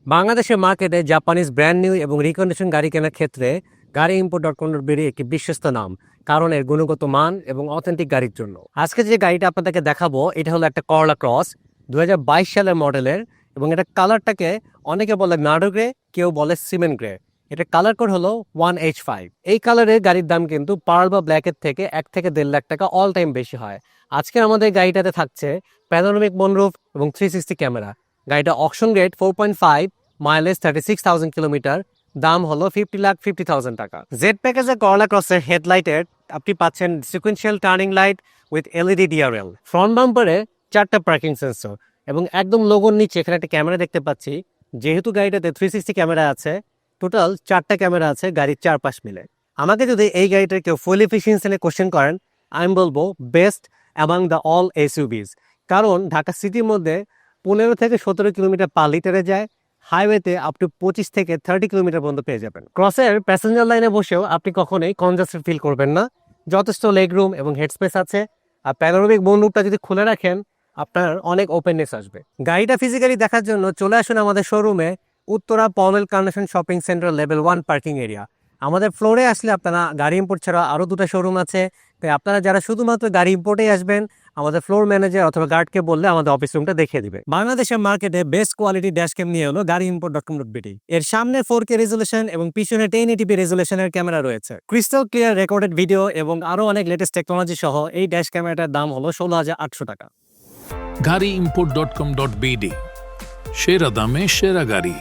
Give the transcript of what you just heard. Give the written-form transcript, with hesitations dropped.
বাংলাদেশের মার্কেটে Japanese brand new এবং রিকন্ডিশন গাড়ি কেনার ক্ষেত্রে গাড়ি import.com.bd একটি বিশ্বস্ত নাম, কারণ এর গুণগত মান এবং অথেন্টিক গাড়ির জন্য। আজকে যে গাড়িটা আপনাদেরকে দেখাবো এটা হলো একটা করলা ক্রস 2022 সালের মডেলের, এবং এটা কালারটাকে অনেকে বলে নার্ডো গ্রে, কেউ বলে সিমেন্ট গ্রে। এটা কালার কোড হলো 1H5। এই কালারের গাড়ির দাম কিন্তু পার্ল বা ব্ল্যাকের থেকে 1 থেকে 1.5 লাখ টাকা অল টাইম বেশি হয়। আজকে আমাদের গাড়িটাতে থাকছে প্যানোরামিক মনরুফ এবং 360 ক্যামেরা। গাড়িটা অকশন গ্রেড 4.5, মাইলেজ 36,000 কিলোমিটার, দাম হলো 50,50,000 টাকা। জেড প্যাকেজের করলা ক্রসের হেডলাইটের আপনি পাচ্ছেন sequential turning light with LED DRL, front বাম্পারে 4টা পার্কিং সেন্সর, এবং একদম লোগোর নিচে এখানে একটা ক্যামেরা দেখতে পাচ্ছি। যেহেতু গাড়িটাতে 360 ক্যামেরা আছে, টোটাল 4টা ক্যামেরা আছে গাড়ির চারপাশ মিলে। আমাকে যদি এই গাড়িটার কেউ ফুল এফিসিয়েন্সি নিয়ে কোশ্চেন করেন, আমি বলবো বেস্ট অ্যামাং দ্য অল এসইউভিজ, কারণ ঢাকা সিটির মধ্যে 15 থেকে 17 কিলোমিটার পার লিটারে যায়, হাইওয়েতে আপ টু 25 থেকে 30 কিলোমিটার পর্যন্ত পেয়ে যাবেন। ক্রসের প্যাসেঞ্জার লাইনে বসেও আপনি কখনোই কনজাস্টেড ফিল করবেন না, যথেষ্ট লেগ রুম এবং হেডস্পেস আছে। আর প্যানোরামিক মনরুফটা যদি খুলে রাখেন, আপনার অনেক ওপেননেস আসবে। গাড়িটা ফিজিক্যালি দেখার জন্য চলে আসুন আমাদের শোরুমে, Uttara pommel connection shopping centre level 1 parking area. আমাদের ফ্লোরে আসলে আপনারা গাড়ি ইম্পোর্ট ছাড়া আরও 2টা শোরুম আছে, তাই আপনারা যারা শুধুমাত্র গাড়ি ইম্পোর্টেই আসবেন, আমাদের ফ্লোর ম্যানেজার অথবা গার্ডকে বললে আমাদের অফিস রুমটা দেখিয়ে দিবে। বাংলাদেশের মার্কেটে বেস্ট কোয়ালিটি ড্যাশ ক্যাম নিয়ে হলো গাড়ি import.com.bd। এর সামনে 4K রেজুলেশন এবং পিছনে 1080p রেজুলেশনের ক্যামেরা রয়েছে, ক্রিস্টাল ক্লিয়ার রেকর্ডেড ভিডিও এবং আরও অনেক লেটেস্ট টেকনোলজি সহ এই ড্যাশ ক্যামেরাটার দাম হলো 16,800 টাকা। গাড়ি import.com.bd, সেরা দামে সেরা গাড়ি।